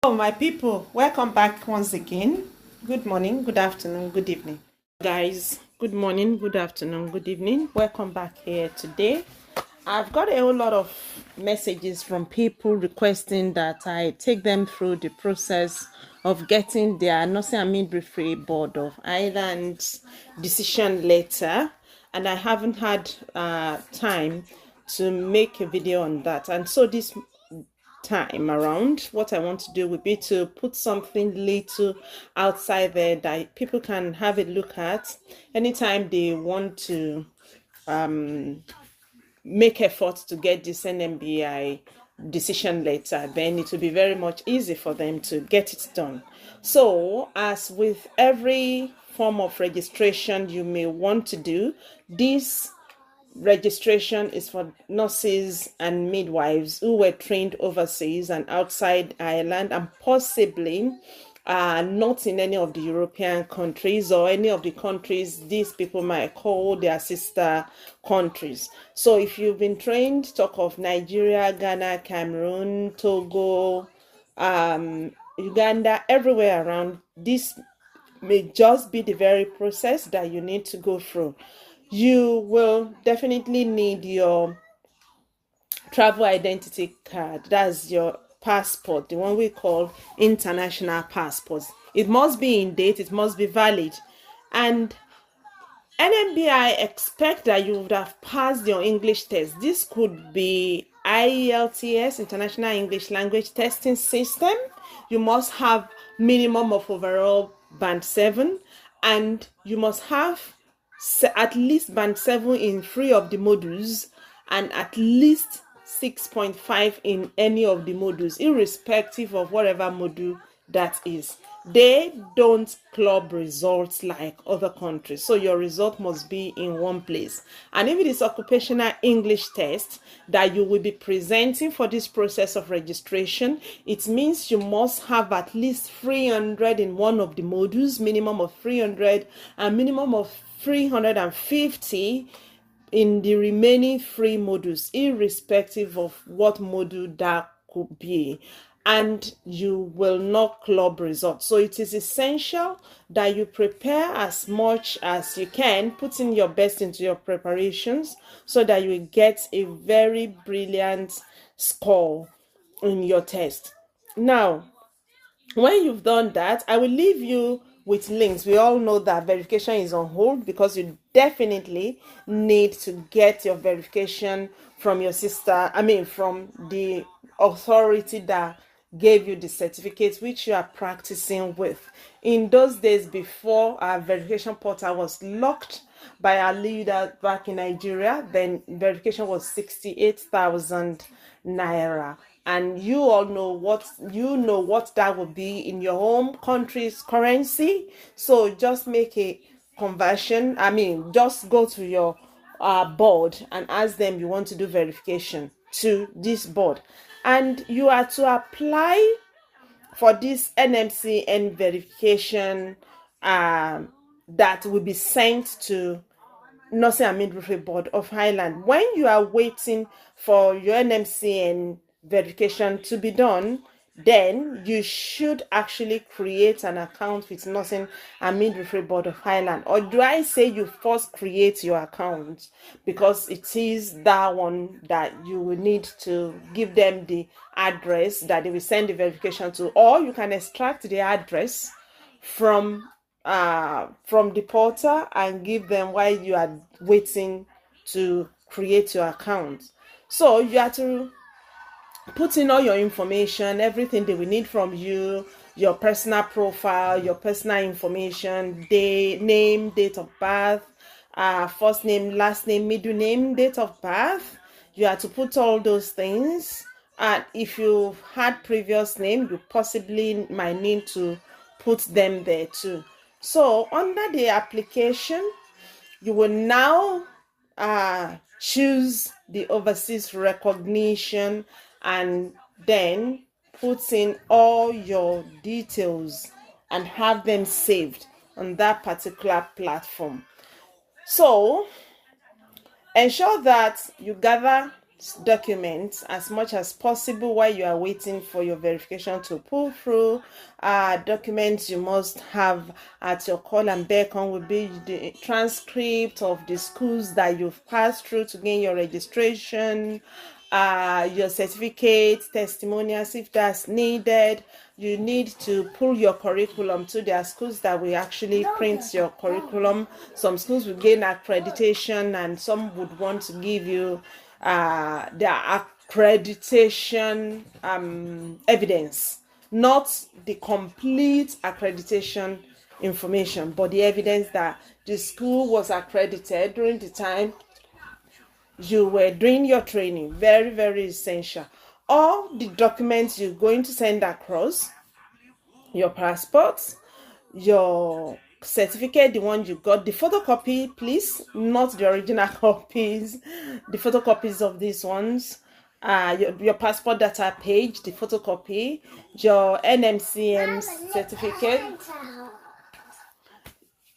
Oh, my people, welcome back once again. Good morning, good afternoon, good evening. Guys, good morning, good afternoon, good evening. Welcome back here today. I've got a whole lot of messages from people requesting that I take them through the process of getting their Nursing and Midwifery Board of Ireland decision letter, and I haven't had time to make a video on that. And so this time around, what I want to do would be to put something little outside there that people can have a look at anytime they want to make effort to get this NMBI decision letter. Then it will be very much easy for them to get it done. So as with every form of registration you may want to do, this registration is for nurses and midwives who were trained overseas and outside Ireland, and possibly not in any of the European countries or any of the countries these people might call their sister countries. So if you've been trained, talk of Nigeria, Ghana, Cameroon, Togo, Uganda, everywhere around, this may just be the very process that you need to go through. You will definitely need your travel identity card. That's your passport, the one we call international passports. It must be in date, it must be valid. And NMBI expect that you would have passed your English test. This could be IELTS, International English Language Testing System. You must have minimum of overall band 7, and you must have at least band 7 in 3 of the modules and at least 6.5 in any of the modules, irrespective of whatever module that is. They don't club results like other countries, so your result must be in one place. And if it is occupational English test that you will be presenting for this process of registration, it means you must have at least 300 in one of the modules, minimum of 300, and minimum of 350 in the remaining 3 modules, irrespective of what module that could be. And you will not club results. So it is essential that you prepare as much as you can, put in your best into your preparations so that you get a very brilliant score in your test. Now, when you've done that, I will leave you with links. We all know that verification is on hold because you definitely need to get your verification from your sister, from the authority that gave you the certificate which you are practicing with. In those days before our verification portal was locked by our leader back in Nigeria, then verification was 68,000 naira. And you all know what that would be in your home country's currency. So just make a conversion. Just go to your board and ask them you want to do verification to this board, and you are to apply for this NMCN verification that will be sent to Nursing and Midwifery Board of Ireland. When you are waiting for your NMCN verification to be done, then you should actually create an account with Nursing and Midwifery Board of Ireland. Or do I say you first create your account, because it is that one that you will need to give them the address that they will send the verification to, or you can extract the address from the portal and give them while you are waiting to create your account. So you have to put in all your information, everything they will need from you, your personal profile, your personal information, name, date of birth, first name, last name, middle name, date of birth. You have to put all those things. And if you've had previous name, you possibly might need to put them there too. So under the application, you will now choose the overseas recognition and then put in all your details and have them saved on that particular platform. So ensure that you gather documents as much as possible while you are waiting for your verification to pull through. Documents you must have at your call and beckon will be the transcript of the schools that you've passed through to gain your registration, your certificates, testimonials if that's needed. You need to pull your curriculum to their schools that will actually print your curriculum. Some schools will gain accreditation and some would want to give you their accreditation evidence, not the complete accreditation information, but the evidence that the school was accredited during the time you were doing your training. Very, very essential. All the documents you're going to send across, your passport, your certificate, the one you got, the photocopy, please, not the original copies, the photocopies of these ones, your passport data page, the photocopy, your NMCM certificate,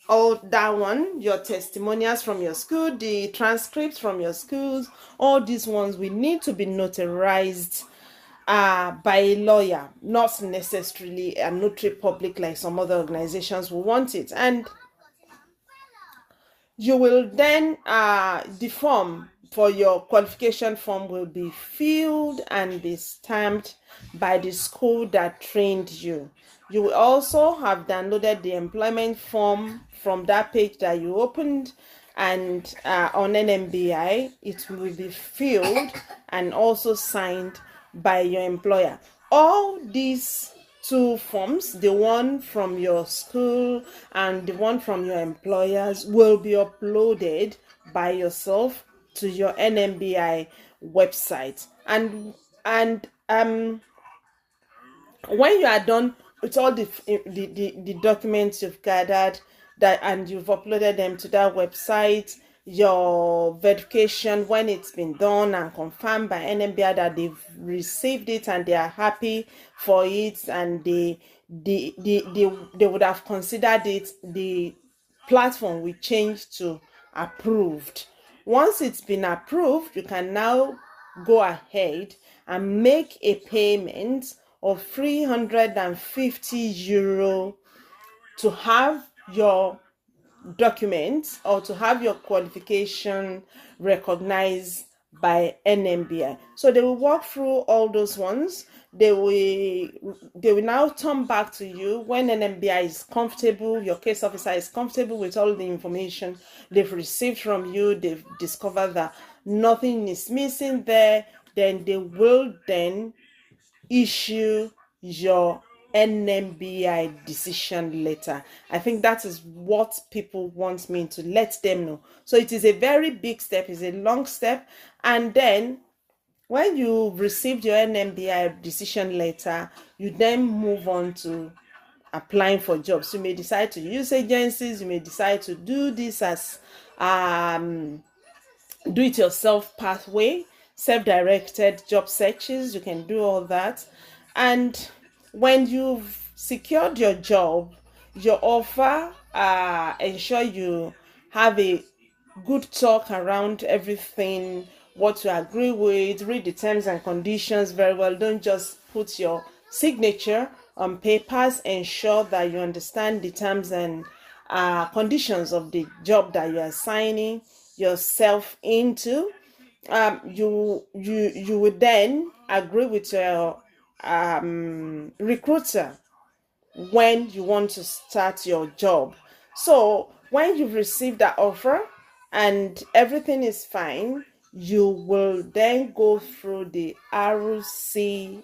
all that one, your testimonials from your school, the transcripts from your schools, all these ones will need to be notarized by a lawyer, not necessarily a notary public like some other organizations will want it. And you will then, the form for your qualification form will be filled and be stamped by the school that trained you. You will also have downloaded the employment form from that page that you opened, and on NMBI, it will be filled and also signed by your employer. All these two forms, the one from your school and the one from your employers, will be uploaded by yourself to your NMBI website. And when you are done with all the documents you've gathered that and you've uploaded them to that website, your verification, when it's been done and confirmed by NMBI that they've received it and they are happy for it, and they would have considered it, the platform will change to approved. Once it's been approved, you can now go ahead and make a payment of 350 euro to have your documents or to have your qualification recognized by NMBI. So they will walk through all those ones. They will now turn back to you when NMBI is comfortable, your case officer is comfortable with all the information they've received from you. They've discovered that nothing is missing there. Then they will then issue your NMBI decision letter. I think that is what people want me to let them know. So it is a very big step, it's a long step. And then when you received your NMBI decision letter, you then move on to applying for jobs. You may decide to use agencies, you may decide to do this as do-it-yourself pathway, self-directed job searches. You can do all that. And when you've secured your job, your offer, ensure you have a good talk around everything, what you agree with, read the terms and conditions very well. Don't just put your signature on papers. Ensure that you understand the terms and conditions of the job that you are signing yourself into. You would then agree with your recruiter when you want to start your job. So when you've received that offer and everything is fine, you will then go through the RCSI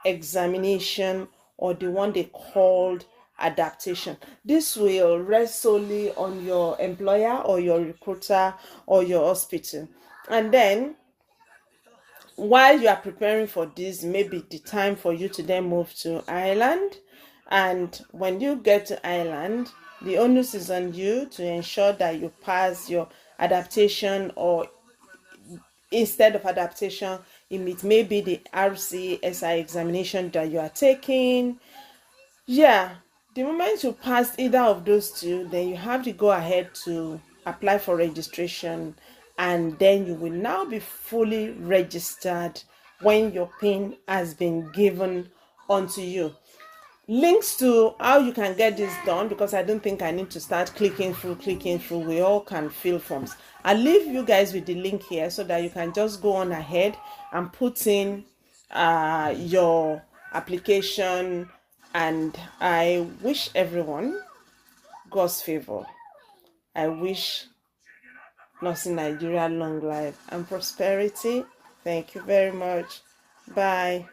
examination, or the one they called adaptation. This will rest solely on your employer or your recruiter or your hospital. And then while you are preparing for this, maybe the time for you to then move to Ireland. And when you get to Ireland, the onus is on you to ensure that you pass your adaptation, or instead of adaptation, it may be the RCSI examination that you are taking. Yeah, the moment you pass either of those two, then you have to go ahead to apply for registration and then you will now be fully registered when your PIN has been given onto you. Links to how you can get this done, because I don't think I need to start clicking through. We all can fill forms. I'll leave you guys with the link here so that you can just go on ahead and put in your application. And I wish everyone God's favor. I wish Nursing Nigeria long life and prosperity. Thank you very much. Bye.